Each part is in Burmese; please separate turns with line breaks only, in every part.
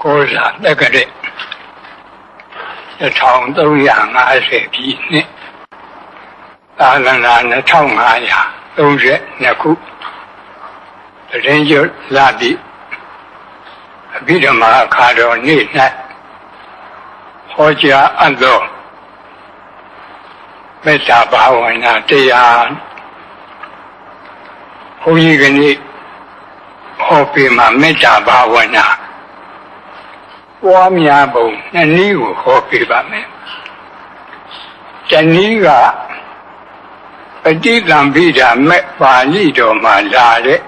ကိုးစားတက္ကရာ1350ပြည့်နှစ်သာသနာ2532ခုတရင်ကျွလာပြီအဘိဓမ္မာအခါတော်နေ့၌ဟောကြားအပ်သောမေတ္တာဘာဝနာတရားဘုန်းကြီးကနေ့ဟောပေးမှာမေတ္တာဘာဝနာပွားများပုံနှစ်နည်းကိုဟောပေးပါမယ်။တနည်းကပဋိသင်္ပိဒမေပါဠိတော်မှာလာတဲ့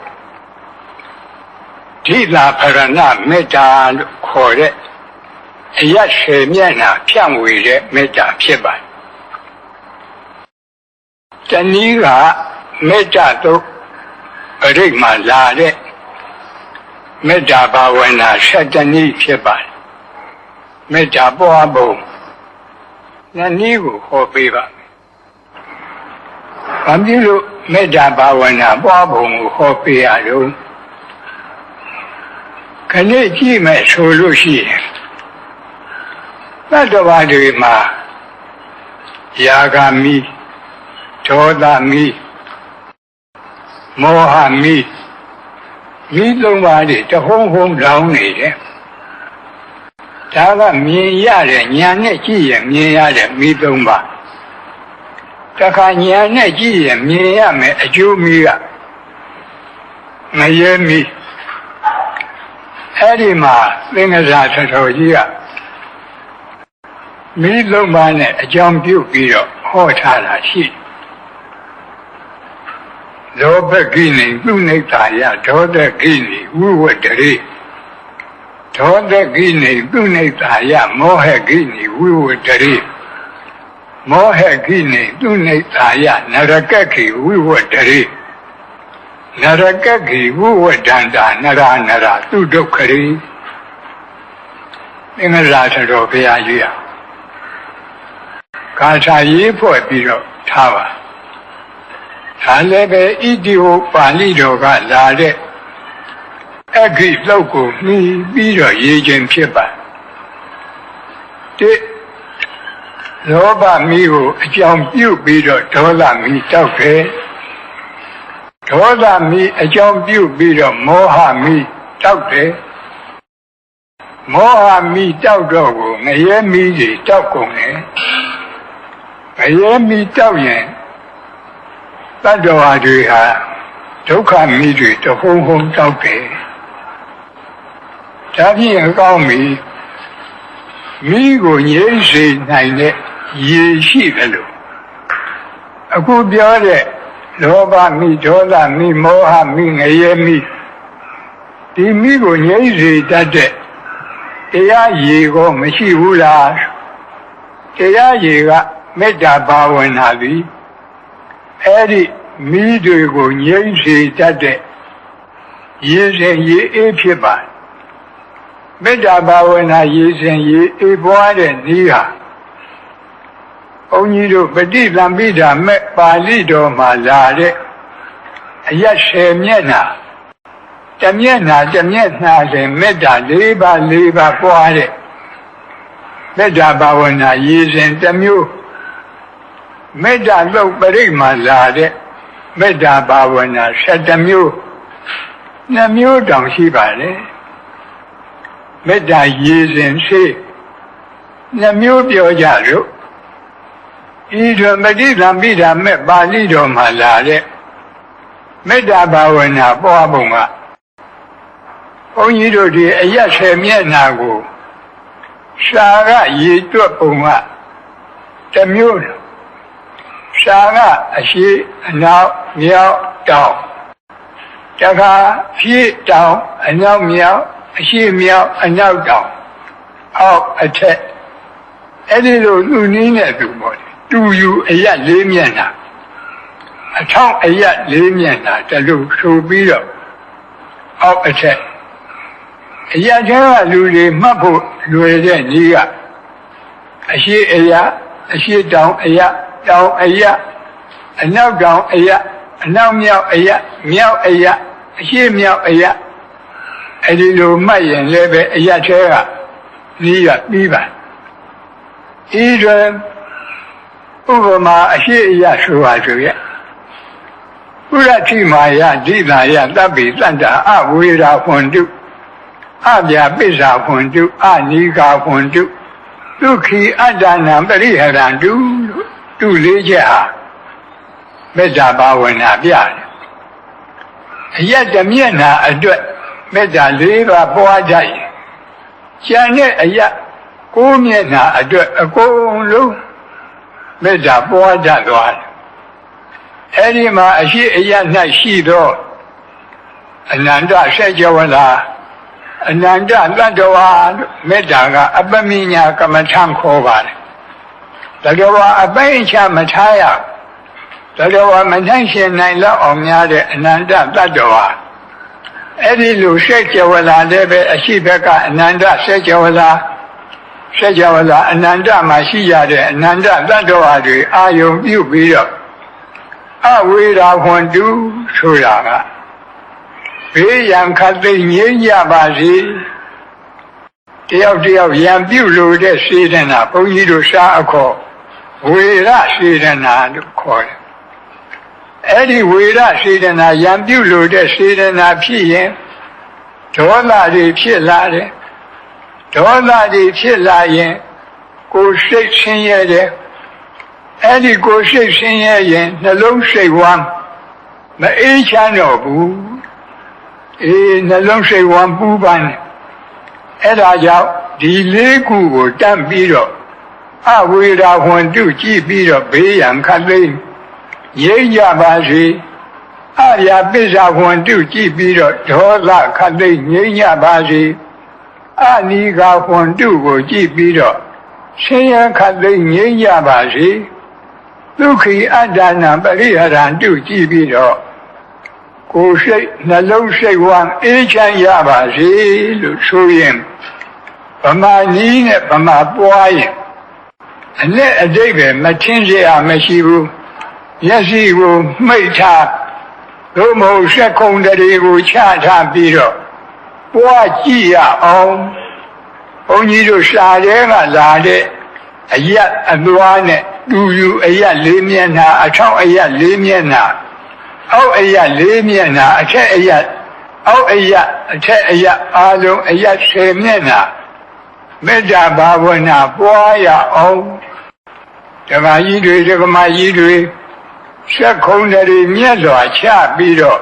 ဓိလာဖရဏမေတ္တာလို့ခေါ်တဲ့အရရှေမျက်နှာဖြန့်ဝေတဲ့မေတ္တာဖြစ်ပါတယ်။တနည်းကမေတ္တာတို့ပရိမှာလာတဲ့မေတ္တာဘာဝနာ7နည်းဖြစ်ပါတယ်။မေတ္တာပွားပုံနှစ်နည်းကိုဟောပေးပါမယ်။ဘာဖြစ်လို့မေတ္တာဘာဝနာပွားပုံကိုဟောပေးရလို့ခဏကြည့်မယ်ဆိုလို့ရှိရင်သတ္တဝါတွေမှာယာဂမီဒေါသမီမောဟမီသုံးပါးတွေတဟုံးဟုံးလောင်းနေတယ်ဒါကမြင်ရတဲ့ဉာဏ်နဲ့ကြည့်ရင်မြင်ရတဲ့မီသုံးပါးတခါဉာဏ်နဲ့ကြည့်ရင်မြင်ရမယ်အကျိုးမီကငရဲမီအဲ့ဒီမှာသင်္ကစားထတော်ကြီးကမီသုံးပါးနဲ့အကြောင်းပြုပြီးတော့ဟောထားတာရှိတယ်လောဘကိနေသူနိတာယဒေါသကိနေဝိဝတ္တရေဒေါသကိနေသူနိတာယမောဟကိနေဝိဝတ္တရေမောဟကိနေသူနိတာယနရကကိဝိဝတ္တရေနရကကိဝိဝတ္တန္တာနရသူဒုက္ခရေသင်္ဃရာထတော်ဘုရားကြီးကာထာရေးဖွဲ့ပြီးတော့ထားပါဒါလည်းပဲဣတိဟောပါဠိတော်ကလာတဲ့အဂိလောက်ကိုမှီပြီးတော့ရေးခြင်းဖြစ်ပါလောဘမီးကိုအကြောင်းပြုပြီးတော့ဒေါသမီးတောက်တယ်ဒေါသမီးအကြောင်းပြုပြီးတော့မောဟမီးတောက်တယ်မောဟမီးတောက်တော့ကိုငရဲမီးတွေတောက်ကုန်တယ်ငရဲမီးတောက်ရင်တတ္တဝါတွေဟာဒုက္ခမီးတွေတဟုံးဟုံးတောက်တယ်ဒါဖြင့်အကောင်းမီးကိုငြိမ်းစေနိုင်တဲ့ရေရှိတယ်လို့အခုပြောတဲ့လောဘမီးဒေါသမီးမောဟမီးငရဲမီးဒီမီးကိုငြိမ်းစေတတ်တဲ့တရားရေကိုမရှိဘူးလားတရားရေကမေတ္တာဘာဝနာသည်အဲ့ဒီမီးတွေကိုငြိမ်းစေတတ်တဲ့ရေစဉ်ရေအေးဖြစ်ပါမေတ္တာဘာဝနာရေစဉ်ရေအေးပွားတဲ့နည်းဟာဘုန်းကြီးတို့ပဋိသင်္ပိဒမေပါဠိတော်မှာလာတဲ့အရ10မျက်နှာတစ်မျက်နှာစဉ်မေတ္တာ4ပါးပွားတဲ့မေတ္တာဘာဝနာရေစဉ်တစ်မျိုးမေတ္တာသုတ်ပရိမှာလာတဲ့မေတ္တာဘာဝနာ7မျိုး2မျိုးတောင်ရှိပါလေမေတ္တာရေစဉ်ရှိ2မျိုးပြောကြလို့ဤသို့ပဋိသင်္ပိဒမေပါဠိတော်မှာလာတဲ့မေတ္တာဘာဝနာပွားပုံကဘုန်းကြီးတို့ဒီအရ10မျက်နှာကိုရှာကရေတွက်ပုံကတစ်မျိုးရှာကအရှိအနောက်မြောက်တောင်တခါဖြည့်တောင်အနောက်မြောက်အရှိမြောက်အနောက်တောင်အောက်အထက်အဲ့ဒီလိုသူနည်းနဲ့သူပေါ့တူယူအရ4မျက်နှာအထောက်အရ4မျက်နှာတလူဆိုပြီးတော့အောက်အထက်အရကျကလူတွေမှတ်ဖို့လွယ်တဲ့နည်းကအရှိအရအရှိတောင်အရတောင်အရအနောက်တောင်အရအနောက်မြောက်အရမြောက်အရအရှိမြောက်အရ ဒီလိုမှတ်ရင်လည်းပဲအရထဲကပြီးရပြီးပါဤတွင်ဥပမာအရှိအယဆိုပါဆိုရဲ့ဥရတိမာယဒိသာယတပ်ပိတန္တာအဝေရာဟွန်တုအပြာပိစ္ဆာဟွန်တုအနိကာဟွန်တုဒုက္ခိအတ္တနာပရိဟရန္တုတုလေးချက်ဟာမေတ္တာဘာဝနာပြတယ်အယတမျက်နာအတွက်မေတ္တာ၄ပါးပွားကြရင်ကျန်တဲ့အယကိုးမျက်နာအတွက်အကုန်လုံးမေတ္တာပွားကြသွားတယ်အဲဒီမှာအရှိအယ၌ရှိသောအနန္တဆက်ကြဝဠာအနန္တတတ္တဝါမေတ္တာကအပမိညာကမ္မထံခေါ်ပါတယ်တတ္တဝါအပိုင်းအခြားမထားရတတ္တဝါမနှိုင်းရှင်နိုင်လောက်အောင်များတဲ့အနန္တတတ္တဝါအဲ့ဒီလိုဆက်ကြဝဠာလည်းပဲအရှိဘက်ကအနန္တဆက်ကြဝဠာအနန္တမှာရှိရတဲ့အနန္တတတ္တဝါတွေအာယုံပြုပြီးတော့အဝေရာဟွန်တုဆိုတာကဘေးရန်ခတ်သိငြိမ်းကြပါစေတယောက်တယောက်ရန်ပြုလို့တဲ့စေတနာဘုန်းကြီးတို့ရှားအခေါ်ဝေရစေတနာလို့ခေါ်တယ်အဲ့ဒီဝေရစေတနာရန်ပြုလို့တဲ့စေတနာဖြစ်ရင်ဒေါသတွေဖြစ်လာတယ်ဒေါသတွေဖြစ်လာရင်ကိုယ်စိတ်ဆင်းရဲတယ်အဲ့ဒီကိုယ်စိတ်ဆင်းရဲရင်နှလုံးစိတ်ဝမ်းမအေးချမ်းတော့ဘူးနှလုံးစိတ်ဝမ်းပူပန်တယ်အဲ့ဒါကြောင့်ဒီလေးခုကိုတတ်ပြီးတော့အဝေရာဟွန်တုကြည့်ပြီးတော့ဘေးရန်ခတ်သိမ်းငြိမ်းကြပါစေအပြာပိစ္ဆာဟွန်တုကြည့်ပြီးတော့ဒေါသခတ်သိမ်းငြိမ်းကြပါစေအနိကာဟွန်တုကိုကြည့်ပြီးတော့ဆင်းရဲခတ်သိမ်းငြိမ်းကြပါစေဒုက္ခိအတ္တနာပရိဟရန္တုကြည့်ပြီးတော့ကိုယ်စိတ်နှလုံးစိတ်ဝမ်းအေးချမ်းရပါစေလို့ဆိုရင်ဗမာနည်းနဲ့ဗမာပွားရင်အနဲ့အတိတ်ပဲမထင်เสียမရှိဘူးမျက်စိကိုမှိတ်ထားသို့မဟုတ်စက်ခုံတွေကိုချထားပြီးတော့ပွားကြည့်ရအောင်ဘုန်းကြီးတို့စာထဲကလာတဲ့အယက်အသွားနဲ့တူယူအယက်၄မျက်နှာအထောက်အယက်၄မျက်နှာအောက်အယက်၄မျက်နှာအထက်အယက်အောက်အယက်အထက်အယက်အားလုံးအယက်10မျက်နှာမေတ္တာဘာဝနာပွားရအောင်ဓမ္မကြီးတွေဓမ္မကြီးတွေဆက်ခုံတွေမြတ်စွာချပြီးတော့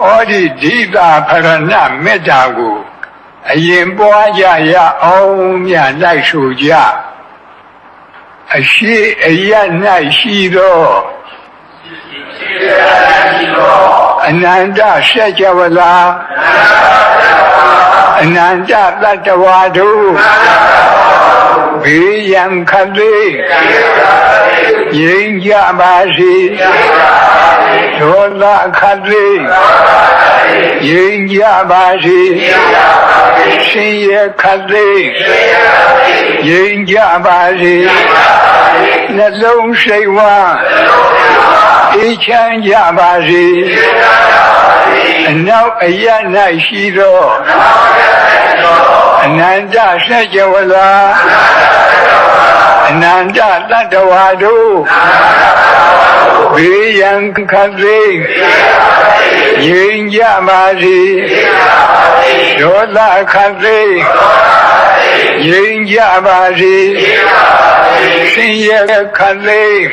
ဩဒီဒိတာဖရဏမေတ္တာကိုအရင်ပွားကြရအောင်မြတ်လိုက်ဆိုကြအရှိအယက်၌ရှိသောအနန္တဆက်ကြဝဠာအနန္တတတ္တဝါတို့ဘေးရန်ခတ်သိမ်းငြိမ်းကြပါစေဒေါသခတ်သိမ်းငြိမ်းကြပါစေဆင်းရဲခတ်သိမ်းငြိမ်းကြပါစေနှလုံးစိတ်ဝမ်းအေးချမ်းကြပါစေအနောက်အယက်၌ရှိသောအနန္တဆက်ကြဝဠာအနန္တတတ္တဝါတို့ဘေးရန်ခတ်သိမ်းငြိမ်းကြပါစေဒေါသခတ်သိမ်းငြိမ်းကြပါစေဆင်းရဲခတ်သိမ်း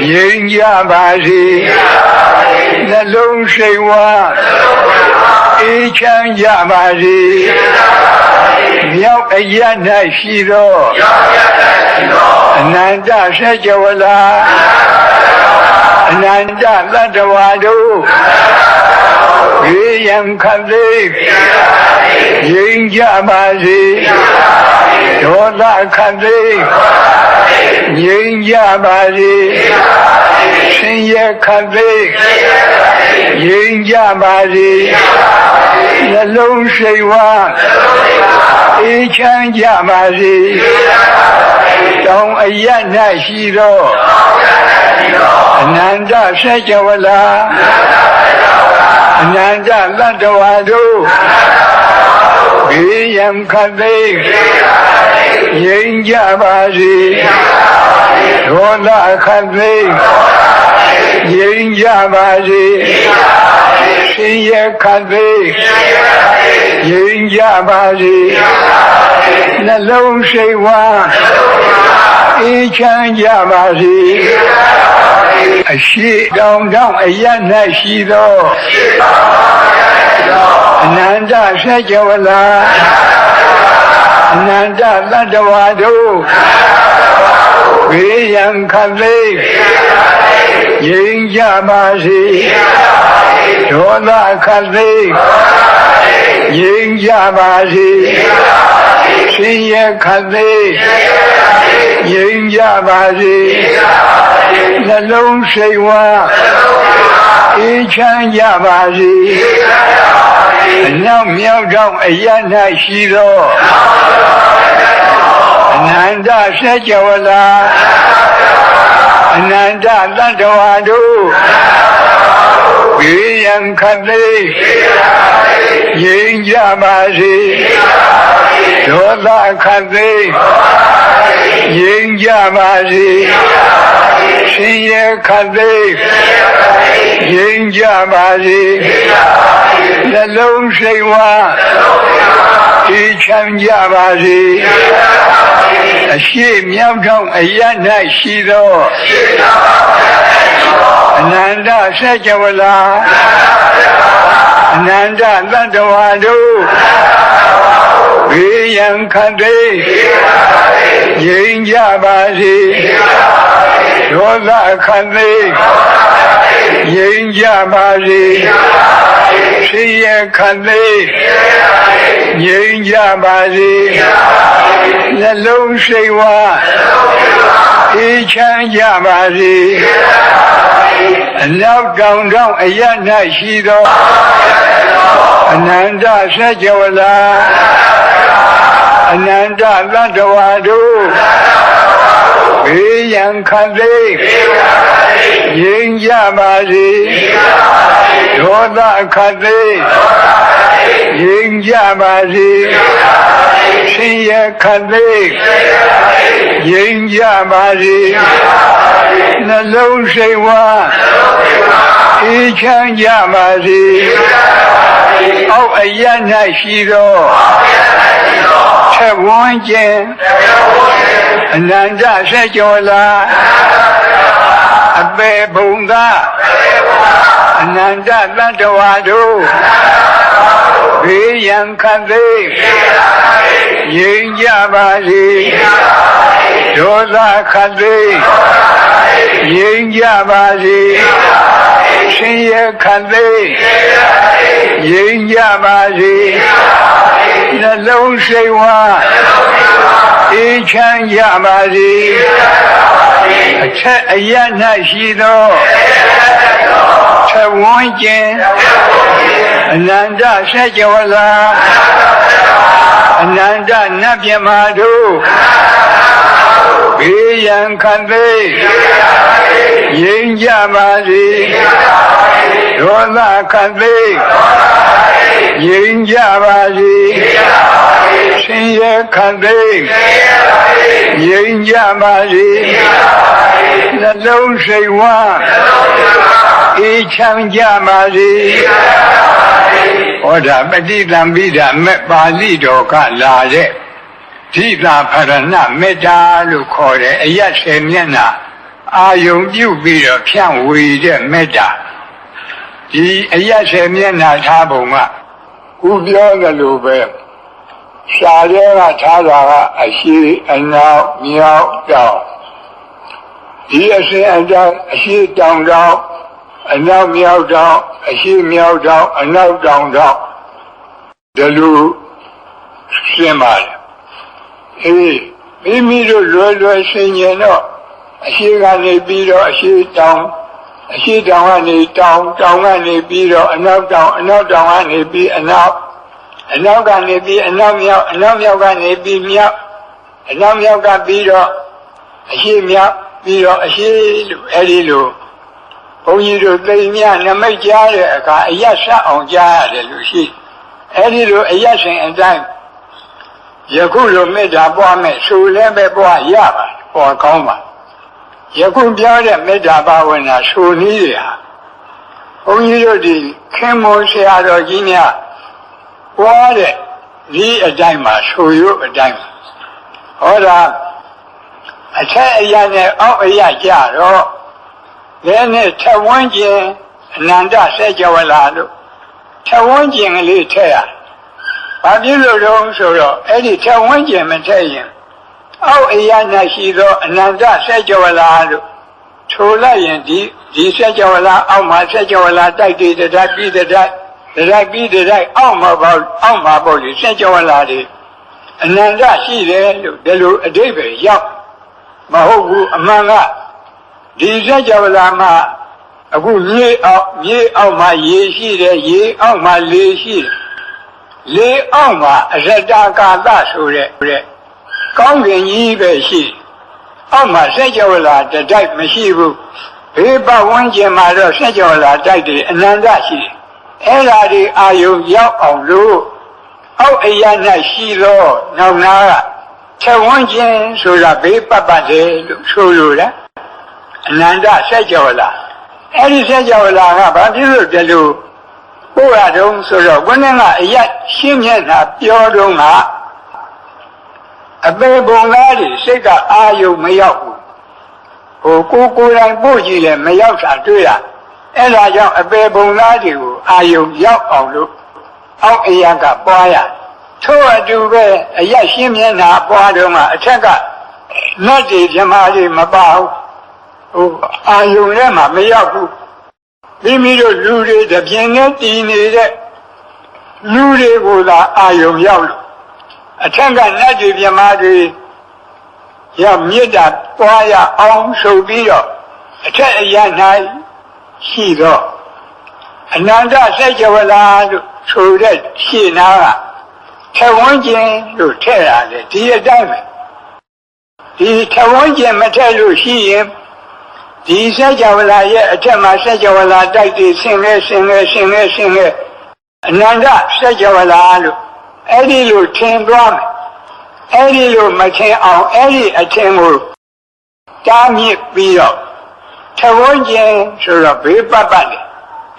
ငြိမ်းကြပါစေနှလုံးစိတ်ဝမ်းအေးချမ်းကြပါစေမြောက်အယက်၌ရှိသောအနန္တဆက်ကြဝဠာအနန္တတတ္တဝါတို့ဘေးရန်ခတ်သိမ်းငြိမ်းကြပါစေဒေါသခတ်သိမ်းငြိမ်းကြပါစေဆင်းရဲခတ်သိမ်းငြိမ်းကြပါစေနှလုံးစိတ်ဝမ်းအေးချမ်းကြပါစေတောင်အယက်၌ရှိသောအနန္တဆက်ကြဝဠာ အနန္တလတ္တဝါတို့ဘေးရန်ခတ်သိမ်းငြိမ်းကြပါစေဒေါသခတ်သိမ်းငြိမ်းကြပါစေဆင်းရဲခတ်သိမ်းငြိမ်းကြပါစေနှလုံးစိတ်ဝမ်းအေးချမ်းကြပါစေအရှိတောင်တောင်အရ၌ရှိသောအနန္တစัจ java လာအနန္တတတ္တဝါတို့ဘေးရန်ခတ်သိမ်းငြိမ်းကြပါစေဒေါသခတ်သိမ်းငြိမ်းကြပါစေဆင်းရဲခတ်သိမ်းငြိမ်းကြပါစေနှလုံးစိတ်ဝမ်းအေးချမ်းကြပါစေအနောက်မြောက်တောင်အရ၌ရှိသောအနန္တစัจ java လာအနန္တတတ္တဝါတို့ဘေးရန်ခတ်သိမ်းငြိမ်းကြပါစေဒေါသခတ်သိမ်းငြိမ်းကြပါစေဆင်းရဲခတ်သိမ်းငြိမ်းကြပါစေနှလုံးစိတ်ဝမ်းအေးချမ်းကြပါစေအရှိမြောက်ထောင်အရ၌ရှိသောအနန္တစัจ java လာအနန္တတတ္တဝါတို့ဘေးရန်ခတ်သိမ်းငြိမ်းကြပါစေဒေါသခတ်သိမ်းငြိမ်းကြပါစေဆင်းရဲခတ်သိမ်းငြိမ်းကြပါစေနှလုံးစိတ်ဝမ်းအေးချမ်းကြပါစေအနောက်တောင်တောင်အရ၌ရှိသောအနန္တစัจ java လာအနန္တတတ္တဝါတို့ဘေးရန်ခတ်သိမ်းငြိမ်းကြပါစေဒေါသခတ်သိမ်းငြိမ်းကြပါစေဆင်းရဲခတ်သိမ်းငြိမ်းကြပါစေနှလုံးစိတ်ဝမ်းအေးချမ်းကြပါစေအောက်အရ၌ရှိသောထက်ဝန်းကျင်အနန္တစัจ java လာအပေဘုံသာအနန္တတတ္တဝါတို့ဘေးရန်ခတ်သိမ်းငြိမ်းကြပါစေဒေါသခတ်သိမ်းငြိမ်းကြပါစေဆင်းရဲခတ်သိမ်းငြိမ်းကြပါစေနှလုံးစိတ်ဝမ်းအေးချမ်းကြပါစေအထက်အရ၌ရှိသောထက်ဝန်းကျင်အနန္တစัจ java လာအနန္တနတ်မြမာတို့ဘေးရန်ခတ်သိမ်းငြိမ်းကြပါစေဒေါသခတ်သိမ်းငြိမ်းကြပါစေဆင်းရဲခတ်သိမ်းငြိမ်းကြပါစေနှလုံးစိတ်ဝမ်းအေးချမ်းကြပါစေဟောဒါပဋိသင်္ပိဒမဲ့ပါဠိတော်ကလာတဲ့ဓိတာဖရဏမေတ္တာလို့ခေါ်တဲ့အရ10မျက်နှာအာယုံပြုပြီးတော့ဖြန့်ဝေတဲ့မေတ္တာဒီအရ10မျက်နှာထားပုံကဥပြောသလိုပဲရှားရဲကထားတာကအရှိအနောက်မြောက်တောင်ဒီအစဉ်အတိုင်းအရှိတောင်တောင်အနောက်မြောက်တောင်အရှိမြောက်တောင်အနောက်တောင်တောင်ဒီလိုရှင်းပါတယ်မိမိတို့လွယ်ဆင်ញင်တော့အရှိကနေပြီးတော့အရှိတောင်ကနေတောင်ကနေပြီးတော့အနောက်တောင်ကနေပြီးအနောက်ကနေပြီးအနောက်မြောက်ကနေပြီးမြောက်အနောက်မြောက်ကပြီးတော့အရှိမြောက်ပြီးတော့အရှိလို့အဲဒီလို ဘုန်းကြီးတို့သိများနမိတ်ကြားတဲ့အခါအယတ်ဆက်အောင်ကြားရတယ်လို့ရှိအဲ့ဒီလိုအယတ်ရှင်အတိုင်းယခုလိုမေတ္တာပွားမယ်ဆိုလည်းပဲပွားရပါပေါ်ကောင်းပါယခုပြောတဲ့မေတ္တာဘာဝနာဆိုနည်းတွေဟာဘုန်းကြီးတို့ဒီခင်မောဆရာတော်ကြီးများပွားတဲ့ဒီအတိုင်းမှာဆိုရုပ်အတိုင်းမှာဟောတာအထက်အရာနဲ့အောက်အရာကြတော့လည်းနဲ့ထဝန်းကျင်အနန္တဆက်ကြဝလာလို့ထဝန်းကျင်ကလေးထည့်ရဘာဖြစ်လို့တော့ဆိုတော့အဲ့ဒီထဝန်းကျင်မထည့်ရင်အောက်အရာ၌ရှိသောအနန္တဆက်ကြဝလာလို့ထိုလိုက်ရင်ဒီဆက်ကြဝလာအောက်မှာဆက်ကြဝလာတိုက်တည်တိုက်ပြီးတိုက်ပြီးတိုက်အောက်မှာပေါ့လေဆက်ကြဝလာတွေအနန္တရှိတယ်လို့ဒီလိုအဓိပ္ပာယ်ရောက်မဟုတ်ဘူးအမှန်ကဒီဆက်ကြဝလာမှာအခုမြေအောက်မှာရေရှိတယ်ရေအောက်မှာလေရှိတယ်လေအောက်မှာအရတကာသဆိုတဲ့ကောင်းကင်ကြီးပဲရှိအောက်မှာဆက်ကြဝလာတိုက်မရှိဘူးဘေးပတ်ဝန်းကျင်မှာတော့ဆက်ကြဝလာတိုက်တယ်အနန္တရှိတယ်အဲ့ဓာဒီအာယုရောက်အောင်လို့အောက်အရာ၌ရှိသောနောက်နာကထဝန်းကျင်ဆိုတာဘေးပတ်တယ်လို့ဆိုလိုတယ်အနန္တဆက်ကြဝလာအဲ့ဒီဆက်ကြဝလာကဘာဖြစ်လို့ဒီလိုပို့ရတုံးဆိုတော့ဘုန်းကြီးကအရာရှင်းမျက်နှာပြောတုံးကအပေပုံသားတွေစိတ်ကအာယုမရောက်ဘူးကိုယ်တိုင်ပို့ကြည့်လဲမရောက်တာတွေ့ရအဲ့ဒါကြောင့်အပေပုံသားတွေကိုအာယုရောက်အောင်လို့အောက်အရာကပွားရထို့အတူပဲအရာရှင်းမျက်နှာပွားတုံးကအထက်ကနတ်တွေဓမ္မတွေမပါဘူးအာယုံထဲမှာမရောက်ဘူးမိမိတို့လူတွေတပြင်းနဲ့တည်နေတဲ့လူတွေကိုသာအာယုံရောက်လို့အထက်ကနတ်တွေဓမ္မတွေရမြစ်တာပွားရအောင်ဆိုပြီးတော့အထက်အရာ၌ရှိတော့အနန္တဆက်ကြဝလာလို့ဆိုတဲ့ရှင်းနာကထဝန်းကျင်လို့ထည့်ရတယ်ဒီအတိုင်းပဲဒီထဝန်းကျင်မထည့်လို့ရှိရင်ဒီဆက်ကြဝလာရဲ့အထက်မှာဆက်ကြဝလာတိုက်တည်ဆင်းလဲအနန္တဆက်ကြဝလာလို့အဲ့ဒီလိုထင်သွားမယ်အဲ့ဒီလိုမထင်အောင်အဲ့ဒီအထင်ကိုတားမြစ်ပြီးတော့ထဝန်းကျင်ဆိုတော့ဘေးပတ်တယ်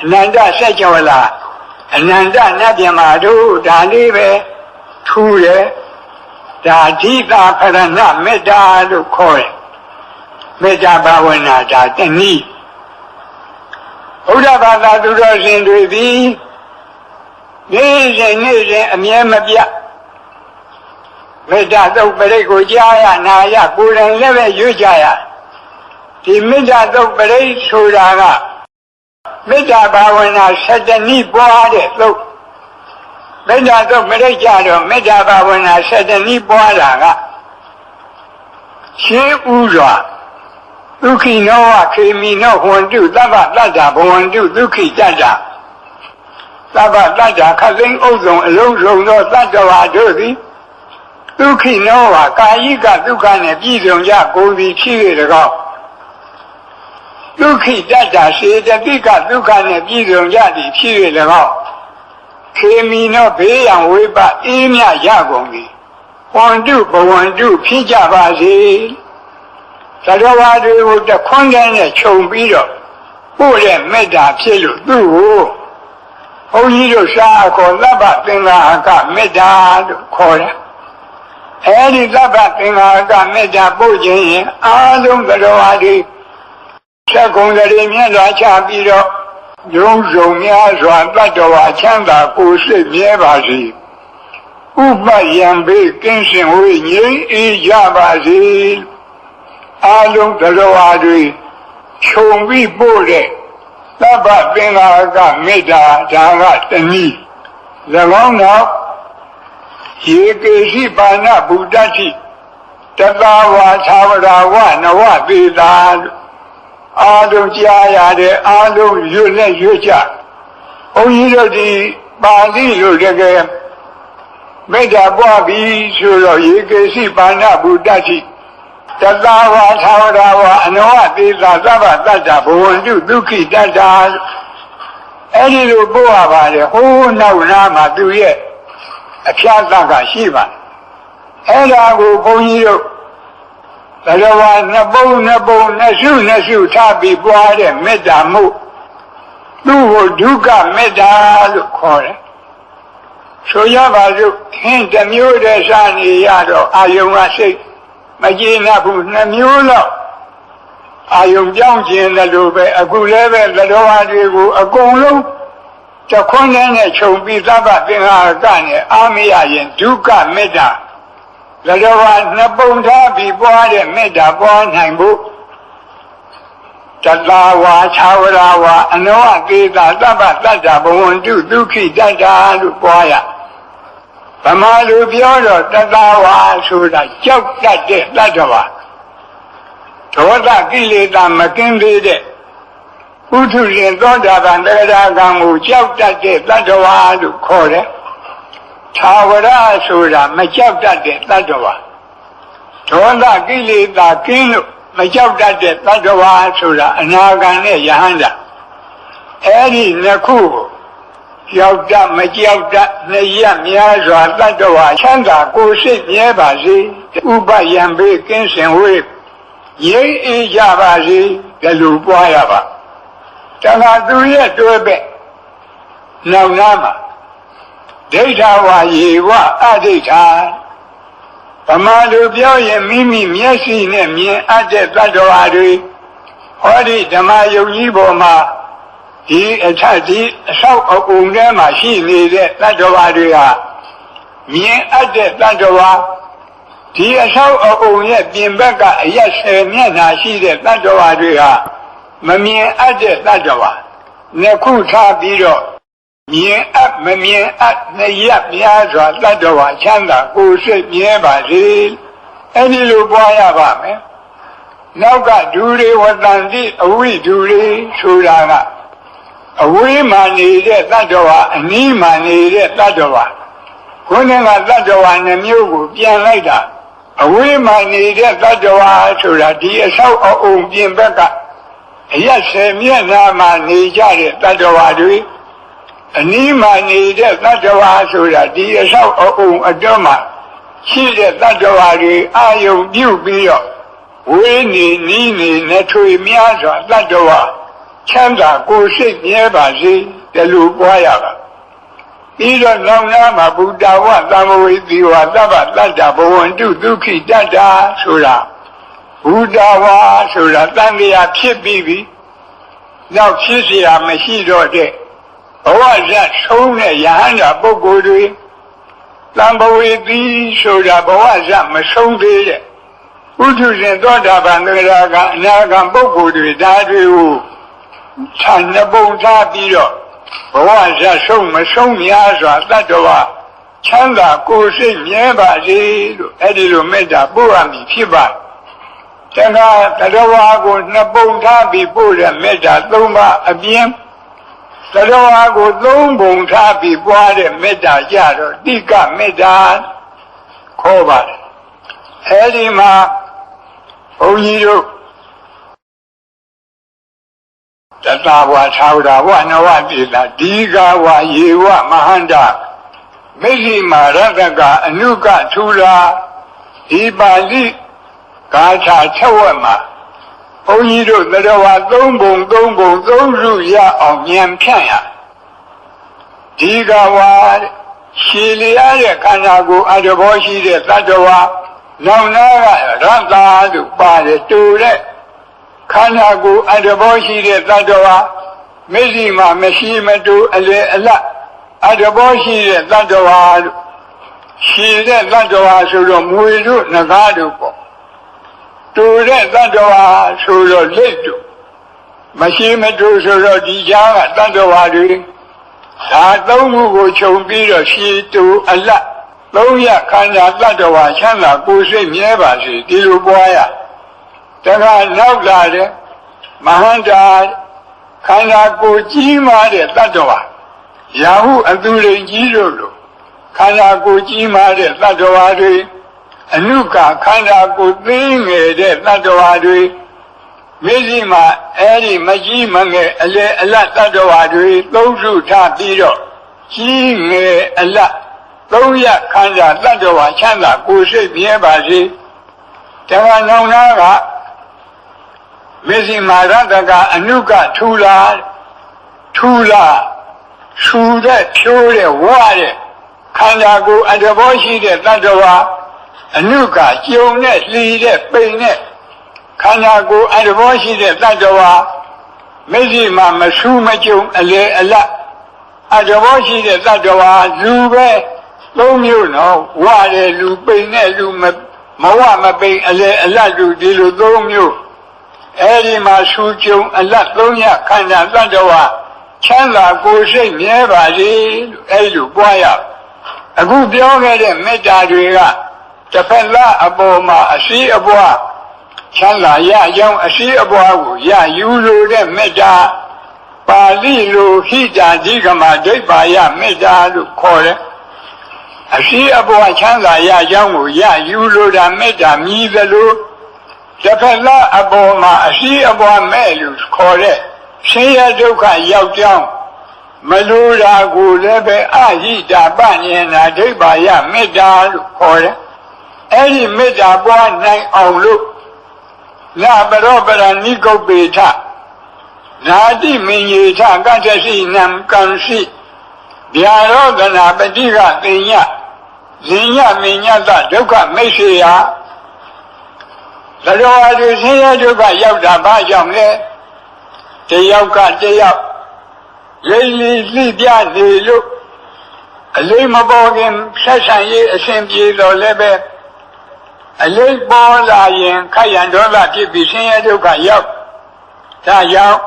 အနန္တဆက်ကြဝလာအနန္တနတ်ပြမာတို့ဒါလေးပဲထူတယ်ဒါဓိတာခရဏမေတ္တာလို့ခေါ်တယ်မေတ္တာဘာဝနာဒါတနည်းဘုရားဘာသာသူတော်ရှင်တွေသည်နေ့စဉ်အမြဲမပြတ်မေတ္တာသုတ်ပရိတ်ကိုကြားရနာရကိုယ်တိုင်လည်းပဲရွတ်ကြရဒီမေတ္တာသုတ်ပရိတ်ဆိုတာကမေတ္တာဘာဝနာ7နည်းပွားတဲ့သုတ်မေတ္တာသုတ်ပရိတ်ကြတော့မေတ္တာဘာဝနာ7နည်းပွားတာကရှင်းဥစွာဒုက္ခိနောဝခေမိနောဟွန္တုသဗ္ဗတတ္တဘဝန္တုဒုက္ခိတတ္တသဗ္ဗတတ္တခသိန်းဥစ္စုံအလုံးစုံသောတတ္တဝါတို့သည်ဒုက္ခိနောဝကာယိကဒုက္ခနှင့်ပြည့်စုံကြကုန်သည်ဖြစ်၍၎င်းဒုက္ခိတတ္တစေတသိကဒုက္ခနှင့်ပြည့်စုံကြသည်ဖြစ်၍၎င်းခေမိနောဘေးရန်ဝိပအေးမြရကုန်သည်ဟွန္တုဘဝန္တုဖြစ်ကြပါစေသတ္တဝါတွေကိုတခွန်းနဲ့ခြုံပြီးတော့ပို့တဲ့မေတ္တာဖြစ်လို့သူ့ကိုဘုန်းကြီးတို့ရှားခေါ်သဗ္ဗသင်္ဃာကမေတ္တာလို့ခေါ်တယ်အဲဒီသဗ္ဗသင်္ဃာကမေတ္တာပို့ခြင်းရင်အားလုံးသတ္တဝါတွေဆက်ကုန်တွေမြတ်စွာချပြီးတော့ယုံစုံများစွာတတ္တဝါချမ်းသာကိုယ်စိတ်မြဲပါစေဥပယံဘေးကင်းစင်ဝေးငြိမ်းအေးကြပါစေအားလုံးသတ္တဝါတွေခြုံပြီးပို့တဲ့သဗ္ဗသင်္ဃာကမေတ္တာဒါကတနည်း၎င်းတော့ယေကေရှိပါဏဗုဒ္ဓတိတသာဝါသာဝရဝနဝသေတာအာလုံးကြားရတဲ့အာလုံးရွတ်နဲ့ရွတ်ကြဘုန်းကြီးတို့ဒီပါဠိလိုတကယ်မေတ္တာပွားပြီးဆိုတော့ယေကေရှိပါဏဗုဒ္ဓတိ တသဝါသာဝရဝအနောသေသာသဗ္ဗတတ္တဘဝန္တုဒုက္ခိတတ္တာအဲ့ဒီလိုပို့ရပါတယ်ဟိုးနောက်နားမှာသူရဲ့အဖျားသက်ကရှိပါတယ်အဲ့ဒါကိုဘုန်းကြီးတို့ဘဂဝါနှစ်ပုံနှစ်စုထားပြီးပွားတဲ့မေတ္တာမှုသူ့ကိုဒုက္ခမေတ္တာလို့ခေါ်တယ်ဆိုရပါစို့ဟင်းတစ်မျိုးတည်းစားနေရတော့အာယုံကစိတ်မကျေနပ်ဘူးနှစ်မျိုးလောက်အာယုံပြောင်းခြင်းလို့ပဲအခုလည်းပဲသတ္တဝါတွေကိုအကုန်လုံးတခွန်းနဲ့ခြုံပြီးသဗ္ဗသင်္ခါရကနဲ့အာမရရင်ဒုက္ခမေတ္တာသတ္တဝါနှစ်ပုံထားပြီးပွားတဲ့မေတ္တာပွားနိုင်ဖို့တတဝါခြာဝရဝအနောကေတာသဗ္ဗတတ္တဘဝန္တုဒုက္ခိတတ္တာလို့ပွားရဗမာလူပြောတော့တတဝါဆိုတာကြောက်တတ်တဲ့တတ္တဝါဒေါသကိလေသာမကင်းသေးတဲ့ပုထုဇဉ်သောတာပန်တဂရကံကိုကြောက်တတ်တဲ့တတ္တဝါလို့ခေါ်တယ်သာဝရဆိုတာမကြောက်တတ်တဲ့တတ္တဝါဒေါသကိလေသာကင်းလို့မကြောက်တတ်တဲ့တတ္တဝါဆိုတာအနာဂံနဲ့ယဟန္တာအဲ့ဒီနှစ်ခုကိုကြောက်တတ်မကြောက်တတ်နှစ်ရများစွာတတ္တဝါချမ်းသာကိုယ်စိတ်မြဲပါစေဥပယံဘေးကင်းစင်ဝေးရိပ်အေးကြပါစေဒီလိုပွားရပါတခါသူရဲ့တွဲပဲ့နောက်နားမှာဒိဋ္ဌဝါယေဝအဒိဋ္ဌာဗမာလူပြောရင်မိမိမျက်စိနဲ့မြင်အပ်တဲ့တတ္တဝါတွေဟောဒီဓမ္မယုံကြီးပေါ်မှာဒီအထက်ဒီအဆောက်အအုံထဲမှာရှိနေတဲ့တတ္တဝါတွေဟာမြင်အပ်တဲ့တတ္တဝါဒီအဆောက်အအုံရဲ့ပြင်ဘက်ကအရက်10မျက်နှာရှိတဲ့တတ္တဝါတွေဟာမမြင်အပ်တဲ့တတ္တဝါနှစ်ခုထားပြီးတော့မြင်အပ်မမြင်အပ်နှစ်ရပ်များစွာတတ္တဝါချမ်းသာကိုယ်စိတ်မြဲပါစေအဲ့ဒီလိုပွားရပါမယ်နောက်ကဒူတွေဝတ္တန်တိအဝိဒူတွေဆိုတာကအဝေးမှနေတဲ့တတ္တဝါအနီးမှနေတဲ့တတ္တဝါခုနကတတ္တဝါနှမျိုးကိုပြန်လိုက်တာအဝေးမှနေတဲ့တတ္တဝါဆိုတာဒီအဆောက်အအုံပြင်ဘက်ကအရက်10မျက်နှာမှနေကြတဲ့တတ္တဝါတွေအနီးမှနေတဲ့တတ္တဝါဆိုတာဒီအဆောက်အအုံအတွင်းမှာရှိတဲ့တတ္တဝါတွေအာယုံပြုပြီးတော့ဝေးနေနီးနေနဲ့ထွေများစွာတတ္တဝါချမ်းသာကိုယ်စိတ်မြဲပါစေဒီလိုပွားရပါပြီးတော့နောင်နာမှာဘုဒ္ဓဝသံဝေတိဝသဗ္ဗတတ္တဘဝန္တုဒုက္ခိတတ္တာဆိုတာဘုဒ္ဓဝါဆိုတာတန်တရားဖြစ်ပြီးပြီနောက်ဖြစ်เสียမရှိတော့တဲ့ဘဝဇတ်ဆုံးတဲ့ယဟန္တာပုဂ္ဂိုလ်တွေသံဘဝေတိဆိုတာဘဝဇတ်မဆုံးသေးတဲ့ပုထုဇဉ်သောတာပန်သဂရကအနာဂံပုဂ္ဂိုလ်တွေဒါတွေကိုခြံနှစ်ပုံထားပြီးတော့ဘဝဇတ်ဆုံးမဆုံးများစွာတတ္တဝါချမ်းသာကိုယ်စိတ်မြဲပါစေလို့အဲ့ဒီလိုမေတ္တာပို့ရမည်ဖြစ်ပါတခါတတ္တဝါကိုနှစ်ပုံထားပြီးပို့တဲ့မေတ္တာ၃ပါးအပြင်တတ္တဝါကို3ပုံထားပြီးပွားတဲ့မေတ္တာကြတော့တိကမေတ္တာခေါ်ပါတယ်အဲဒီမှာဘုန်းကြီးတို့တတဝါသာဝရဝနဝတိတာဒီဃဝါယေဝမဟန္တာမိစ္ဆိမာရတကအနုကထူလာဒီပါဠိဂါထာချက်ဝက်မှာဘုန်းကြီးတို့တတဝါ3ပုံ3စုရအောင်ဉာဏ်ဖြန့်ရဒီဃဝါရှည်လျားတဲ့ခန္ဓာကိုယ်အတ္တဘောရှိတဲ့တတဝါနောင်နာကရတ္တာလို့ပါတယ်တူတဲ့ခန္ဓာကိုယ်အတ္တဘောရှိတဲ့တတဝါမျက်စိမှာမရှိမတူအလေအလတ်အတ္တဘောရှိတဲ့တတဝါလို့ရှည်တဲ့တတဝါဆိုတော့မွေတို့ငကားတို့ပေါ့တူတဲ့တတဝါဆိုတော့လက်တို့မရှိမတူဆိုတော့ဒီကြားကတတဝါတွေဒါသုံးခုကိုခြုံပြီးတော့ရှည်တူအလတ်3ရခန္ဓာတတ္တဝါချမ်းသာကိုယ်စိတ်မြဲပါစေဒီလိုပွားရတခါနောက်လာတဲ့မဟန္တာခန္ဓာကိုယ်ကြီးမားတဲ့တတ္တဝါရာဟုအသူရိန်ကြီးတို့လိုခန္ဓာကိုယ်ကြီးမားတဲ့တတ္တဝါတွေ အနုကခန္ဓာကိုယ်သိငယ်တဲ့တတ္တဝါတွေမျက်စိမှာအဲ့ဒီမကြီးမငယ်အလေအလတ်တတ္တဝါတွေသုံးစုထားပြီးတော့ကြီးငယ်အလတ်သုံးရခန္ဓာတတ္တဝါချမ်းသာကိုယ်စိတ်မြဲပါစေတခါနောင်နာကမျက်စိမှာရတ္တကအနုကထူလာထူတဲ့ဖြိုးတဲ့ဝါတဲ့ခန္ဓာကိုယ်အတဘောရှိတဲ့တတ္တဝါအနုကကျုံနဲ့လှီတဲ့ပိန်နဲ့ခန္ဓာကိုယ်အတဘောရှိတဲ့တတ္တဝါမျက်စိမှာမဆူးမကျုံအလေအလတ်အတဘောရှိတဲ့တတ္တဝါလူပဲသုံးမျိုးနော်ဝါတဲ့လူပိန်တဲ့လူမဝမပိန်အလေအလတ်လူဒီလိုသုံးမျိုးအဲဒီမှာဆူကျုံအလတ်သုံးရခန္ဓာတတ္တဝါချမ်းသာကိုယ်စိတ်မြဲပါစေလို့အဲဒီလိုပွားရအခုပြောခဲ့တဲ့မေတ္တာတွေကတစ်ဖက်သားအပေါ်မှာအရှိအပွားချမ်းသာရကြောင်းအရှိအပွားကိုရယူလိုတဲ့မေတ္တာပါဠိလိုဟိတာဓိကမဒိဗ္ဗာယမေတ္တာလို့ခေါ်တယ်အရှိအပွားချမ်းသာရကြောင်းကိုရယူလိုတာမေတ္တာမြည်သလိုတစ်ဖက်သားအပေါ်မှာအရှိအပွားမဲ့လို့ခေါ်တဲ့ဆင်းရဲဒုက္ခရောက်ကြောင်းမလိုတာကိုလည်းပဲအဟိတာပဉ္စနာဒိဗ္ဗာယမေတ္တာလို့ခေါ်တယ်အဲ့ဒီမေတ္တာပွားနိုင်အောင်လို့နာပရောပရဏိကုပ္ပေထနာတိမင်ယေထကတ္တရှိနံကံရှိဗျာရောဒနာပတိကသိညဇိညမင်ညတဒုက္ခမိတ်စေယသရောအတူဆင်းရဲဒုက္ခရောက်တာဘာကြောင့်လဲတယောက်ကတယောက်လိမ့်လီလှိပြနေလို့အလိမ့်မပေါ်ခင်ဆက်ဆံရေးအစဉ်ပြေတော်လည်းပဲအလိမ့်ပေါ်လာရင်ခက်ရန်ဒေါသဖြစ်ပြီးဆင်းရဲဒုက္ခရောက်ဒါကြောင့်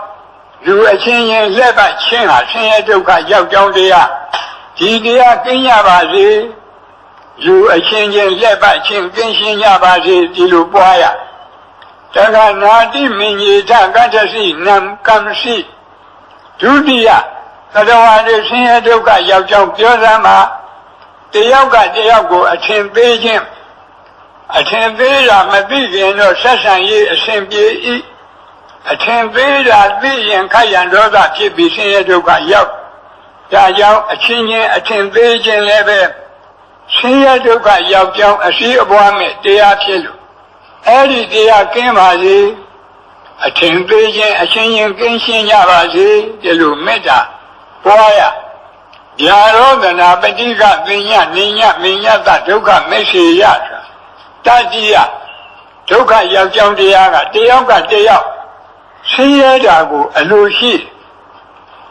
လူအချင်းချင်းလက်ပတ်ချင်းဟာဆင်းရဲဒုက္ခရောက်ကြောင်းတရားဒီတရားကင်းရပါစေလူအချင်းချင်းလက်ပတ်ချင်းကင်းရှင်းကြပါစေဒီလိုပွားရတခါနာတိမင်ကြီးထကတ္တရှိနံကံရှိဒုတိယသတ္တဝါတွေဆင်းရဲဒုက္ခရောက်ကြောင်းပြောစမ်းမှာတယောက်ကတယောက်ကိုအထင်သေးခြင်းအထင်သေးတာမသိခင်တော့ဆက်ဆံရေးအစဉ်ပြေ၏အထင်သေးတာသိရင်ခက်ရန်ဒေါသဖြစ်ပြီးဆင်းရဲဒုက္ခရောက်ဒါကြောင့်အချင်းချင်းအထင်သေးခြင်းလည်းပဲဆင်းရဲဒုက္ခရောက်ကြောင်းအရှိအပွားမဲ့တရားဖြစ်လို့အဲ့ဒီတရားကင်းပါစေအထင်သေးခြင်းအချင်းချင်းကင်းရှင်းကြပါစေဒီလိုမေတ္တာပွားရဗျာရောဒနာပတိကသိညနိညမင်ညတဒုက္ခမိတ်စေယတတိယဒုက္ခရောက်ကြောင်းတရားကတယောက်ကတယောက်ဆင်းရဲတာကိုအလိုရှိ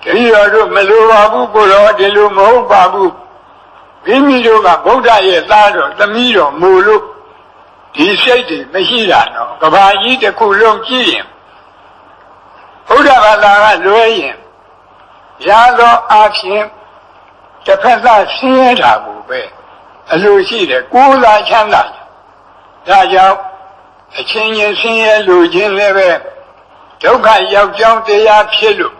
တတိယတို့မလိုပါဘူးကိုတော့ဒီလိုမဟုတ်ပါဘူးမိမိတို့ကဗုဒ္ဓရဲ့သားတော်သမီးတော်မူလို့ဒီစိတ်တွေမရှိတာတော့ကဘာကြီးတစ်ခုလုံးကြည့်ရင်ဘုရားဘာသာကလွဲရင်ရသောအဖြစ်တစ်ဖက်သားဆင်းရဲတာကိုပဲအလိုရှိတယ်ကိုယ်သာချမ်းသာဒါကြောင့်အချင်းချင်းဆင်းရဲလိုခြင်းလည်းပဲဒုက္ခရောက်ကြောင်းတရားဖြစ်လို့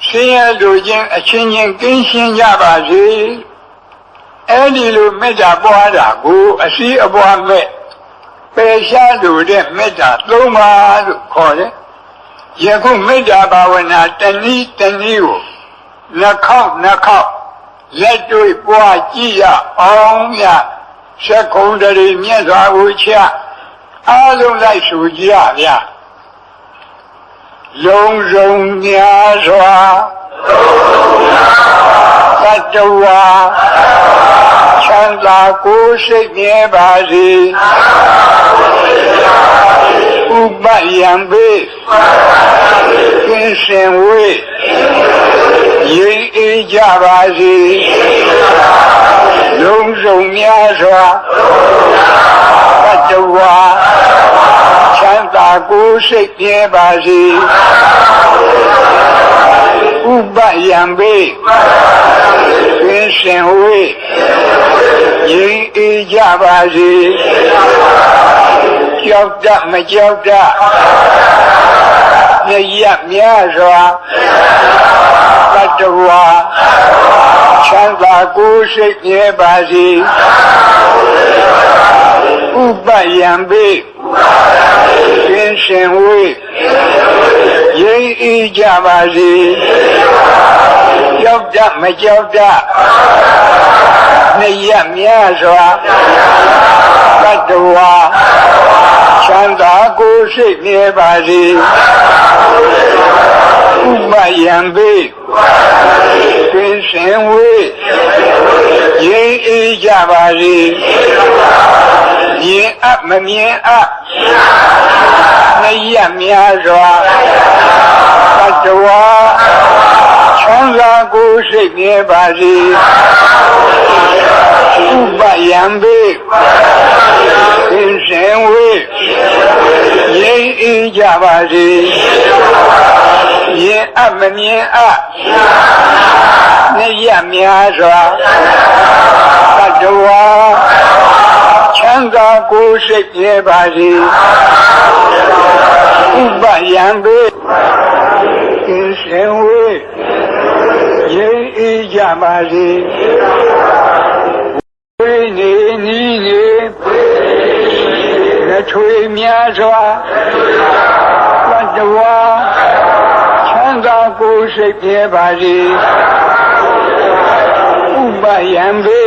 ဆင်းရဲလိုခြင်းအချင်းချင်းကင်းရှင်းကြပါစေအဲ့ဒီလိုမေတ္တာပွားတာကိုအရှိအပွားမဲ့ပယ်ရှားလိုတဲ့မေတ္တာသုံးပါလို့ခေါ်တယ်ယခုမေတ္တာဘာဝနာတနည်းကိုနှခေါက်လက်တွေ့ပွားကြည့်ရအောင်ရသက္ကုံတရီမြတ်စွာဘုရားအားလုံးလိုက်ဆိုကြရဗျာလုံးစုံများစွာသတ္တဝါချမ်းသာကိုယ်စိတ်မြဲပါစေဥပယံဘေကင်းစင်ဝေးရိပ်အေးကြပါစေလုံးစုံများစွာသတ္တဝါချမ်းသာကိုယ်စိတ်မြဲပါစေဥပယံဘေကင်းစင်ဝေးရိပ်အေးကြပါစေကြောက်တတ်မကြောက်တတ်ရများစွာသတ္တဝါချမ်းသာကိုယ်စိတ်မြဲပါစေဥ ပယံပိကင်းရှင်ဝေးရင်းဤကြပါစေကြောက်တမကြောက်တနှစ်ရက်များစွာတတ္တဝါချမ်းသာကိုယ်စိတ်မြဲပါစေဥပယံပိကင်းရှင်ဝေးရင်းဤကြပါစေမြင်အပ်မမြင်အပ်နှစ်ရက်များစွာတတ္တဝါချမ်းသာကိုယ်စိတ်မြဲပါစေဥပယံပိကင်းရှင်ဝေးရင်းဤကြပါစေမြင်အပ်မမြင်အပ်နှစ်ရက်များစွာတတ္တဝါချမ်းသာကိုယ်စိတ်မြဲပါစေဥပယံပိကင်းရှင်ဝေးရင်းဤကြပါစေဝိနေနီးနေလက်ချွေများစွာတတ္တဝါချမ်းသာကိုယ်စိတ်မြဲပါစေဥပယံပိ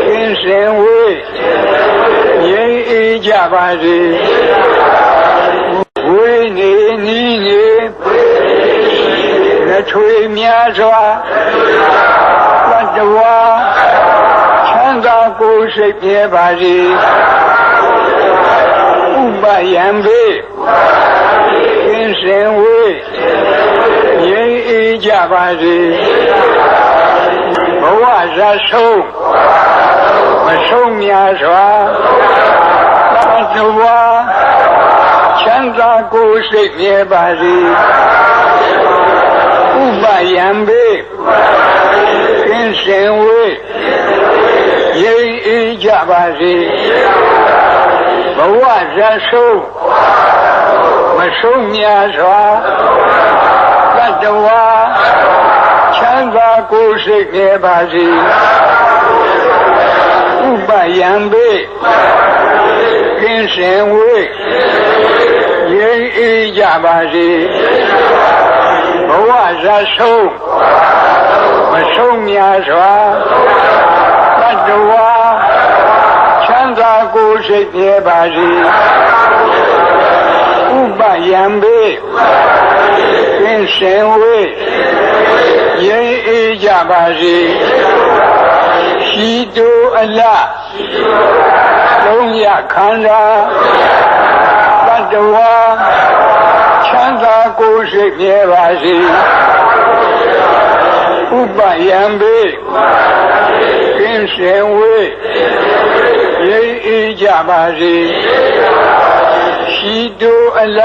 ကင်းရှင်ဝေးရင်းဤကြပါစေဝိနေနီးနေလက်ချွေများစွာတတ္တဝါချမ်းသာကိုယ်စိတ်မြဲပါစေဥပယံပိကင်းရှင်ဝေးရင်းဤကြပါစေဘဝဇာဆုံးမဆုံးများစွာတတ္တဝါချမ်းသာကိုယ်စိတ်မြဲပါစေဥပယံပိကင်းရှင်ဝေးရင်းဤကြပါစေဘဝဇာဆုံးမဆုံးများစွာတတ္တဝါချမ်းသာကိုယ်စိတ်မြဲပါစေဥပယံပိကင်းရှင်ဝေးရင်းဤကြပါစေဘဝဇာဆုံးမဆုံးများစွာတတ္တဝါချမ်းသာကိုယ်စိတ်မြဲပါစေဥပယံပိကင်းရှင်ဝေးရင်းဤကြပါစေရှိတုအလလုံးရခန္ဓာတတ္တဝါချမ်းသာကိုယ်စိတ်မြဲပါစေဥပယံပိကင်းရှင်ဝေးရင်းဤကြပါစေရှိတုအလ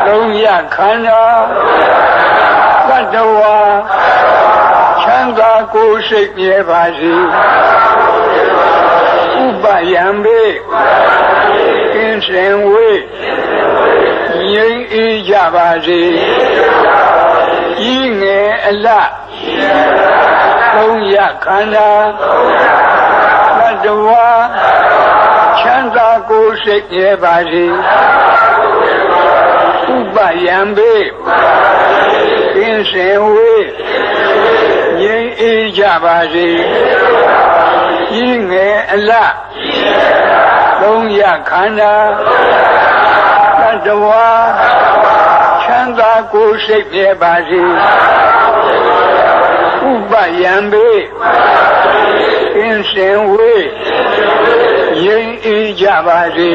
လုံးရခန္ဓာတတ္တဝါချမ်းသာကိုယ်စိတ်မြဲပါစေဥပယံပိကင်းရှင်ဝေးရင်းဤကြပါစေဤငယ်အလလုံးရခန္ဓာတတ္တဝါချမ်းသာကိုယ်စိတ်မြဲပါစေဥပယံပိကင်းရှင်ဝေးရင်းဤကြပါစေဤငယ်အလလုံးရခန္ဓာတတ္တဝါချမ်းသာကိုယ်စိတ်မြဲပါစေဥပယံပိကင်းရှင်ဝေးရင်းဤကြပါစေ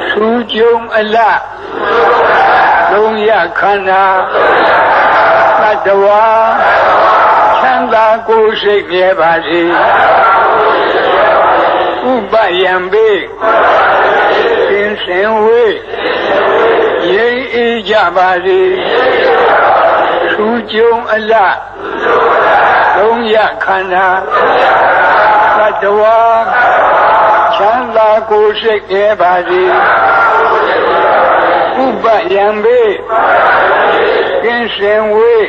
ထူးကျုံအလလုံးရခန္ဓာတတ္တဝါချမ်းသာကိုယ်စိတ်မြဲပါစေဥပယံပိကင်းရှင်ဝေးရင်းဤကြပါစေထူးကျုံအလလုံးရခန္ဓာတတ္တဝါချမ်းသာကိုယ်စိတ်မြဲပါစေဥပယံပိကင်းရှင်ဝေး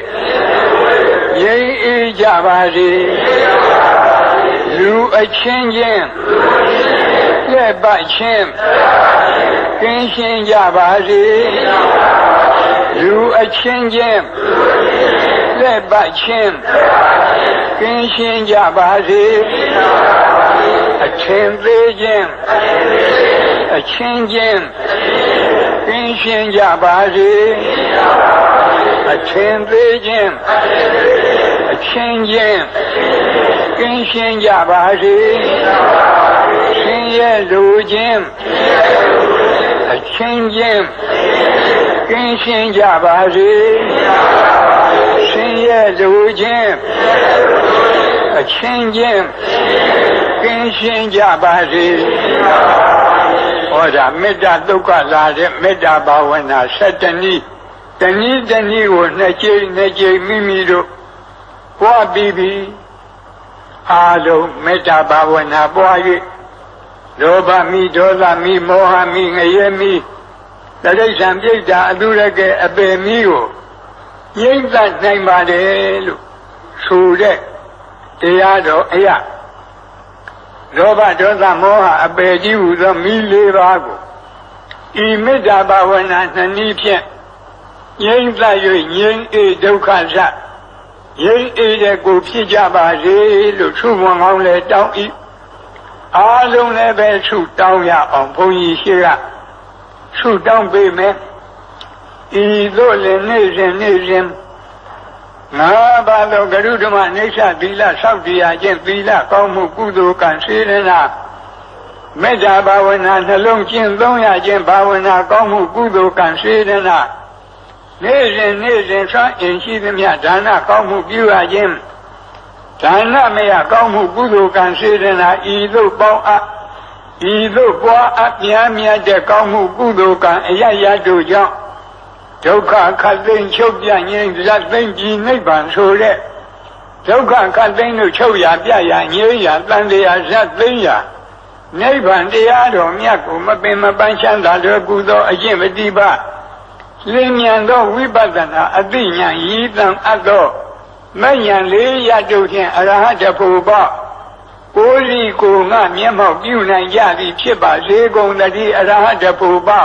ရင်းဤကြပါစေ လူအချင်းချင်းလက်ပတ်ချင်းကင်းရှင်းကြပါစေလူအချင်းချင်းလက်ပတ်ချင်းကင်းရှင်းကြပါစေအချင်းသေးချင်းအချင်းချင်းကင်းရှင်းကြပါစေအချင်းသေးချင်းအချင်းချင်းကင်းရှင်းကြပါစေရှင်ရဲ့လူချင်းအချင်းချင်းကင်းရှင်းကြပါစေရှင်ရဲ့လူချင်းအချင်းချင်းကင်းရှင်းကြပါစေဟောဒါမေတ္တာဒုက္ခလာတဲ့မေတ္တာဘာဝနာ7နည်းတနည်းကိုနှစ်ကြိမ်မိမိတို့ပွားပြီးအားလုံးမေတ္တာဘာဝနာပွား၍လောဘမိဒေါသမိမောဟမိငရဲမိတရိစ္ဆာန်ပြိတ္တာအတုရကအပေမိကိုငြိမ့်သက်နိုင်ပါတယ်လို့ဆိုတဲ့တရားတော်အရာလောဘဒေါသမောဟအပေကြီးဟူသောမိ4ပါးကိုဤမေတ္တာဘာဝနာ2နည်းဖြင့်ငြိမ့်သက်၍ငြိမ့်အေဒုက္ခစငြိမ့်အေတဲ့ကိုဖြစ်ကြပါစေလို့ဆုမွန်ကောင်းလဲတောင်းဤအားလုံးလည်းပဲဆုတောင်းရအောင်ဘုန်းကြီးရှိကဆုတောင်းပေးမယ်ဤသို့လည်းနေ့စဉ်ငါးပါးသောဂရုဓမ္မအိဋ္ဌသီလဆောက်တည်ရခြင်းသီလကောင်းမှုကုသိုလ်ကံစေရနာမေတ္တာဘာဝနာနှလုံးကျင့်သုံးရခြင်းဘာဝနာကောင်းမှုကုသိုလ်ကံစေရနာနေ့စဉ်ဆွမ်းအင်ရှိသမျှဒါနကောင်းမှုပြုရခြင်းဒါနမယကောင်းမှုကုသိုလ်ကံစေရနာဤသို့ပေါင်းအပ်ဤသို့ပွားအပ်မြတ်တဲ့ကောင်းမှုကုသိုလ်ကံအယတို့ကြောင့်ဒုက္ခခတ်သိမ်းချုပ်ပြငြိမ်းဇတ်သိမ်းကြည်နိဗ္ဗာန်ဆိုတဲ့ဒုက္ခခတ်သိမ်းလို့ချုပ်ရပြရငြိမ်းရတန်တရားဇတ်သိမ်းရနိဗ္ဗာန်တရားတော်မြတ်ကိုမပင်မပန်းချမ်းသာတော်ကုသောအကျင့်ပฏิပတ်လင်းမြန်သောဝိပဿနာအသိဉာဏ်ရည်တန်အပ်သောမဉ္ဇဉ်4ရတုဖြင့်အရဟတဖို့ပေါကိုယ်စီကိုငါမျက်မှောက်ပြုနိုင်ကြသည်ဖြစ်ပါစေကုန်သတည်းအရဟတဖို့ပေါ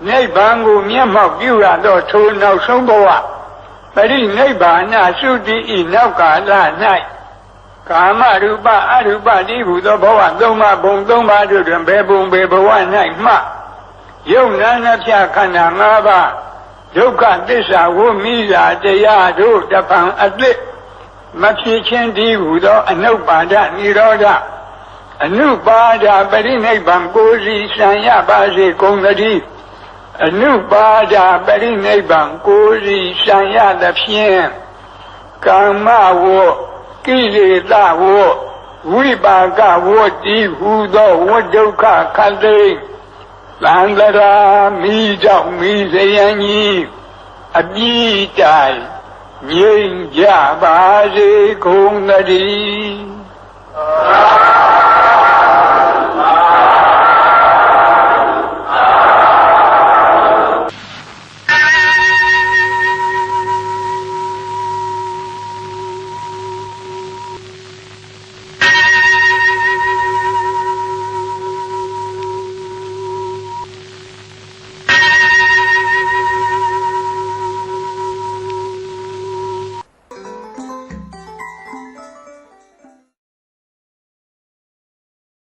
နိဗ္ဗာန်ကိုမျက်မှောက်ပြုရသောထိုနောက်ဆုံးဘဝပရိနိဗ္ဗာန်သုတိဤနောက်ကာလ၌ကာမရူပအရူပတိဟုသောဘဝ3ပါးဘုံ3ပါးတို့တွင်ဘယ်ဘုံဘယ်ဘဝ၌မှယုံနာနှဖြခန္ဓာ5ပါးဒုက္ခသစ္စာဝိမိစာတရားတို့တပံအသစ်မဖြစ်ခြင်းတည်းဟုသောအနုပါဒနိရောဓအနုပါဒပရိနိဗ္ဗာန်ကိုစီစံရပါစေကုန်သတည်းအနုပါဒပရိနိဗ္ဗာန်ကိုစီစံရသဖြင့်ကာမဝကိလေသာဝဝိပါကဝတိဟုသောဝဒုက္ခခတ်သိမ်းသံဃာမိကြောင့်မိစယံကြီးအပြည့်တိုင်ငြိမ်ကြပါစေကုန်သတည်း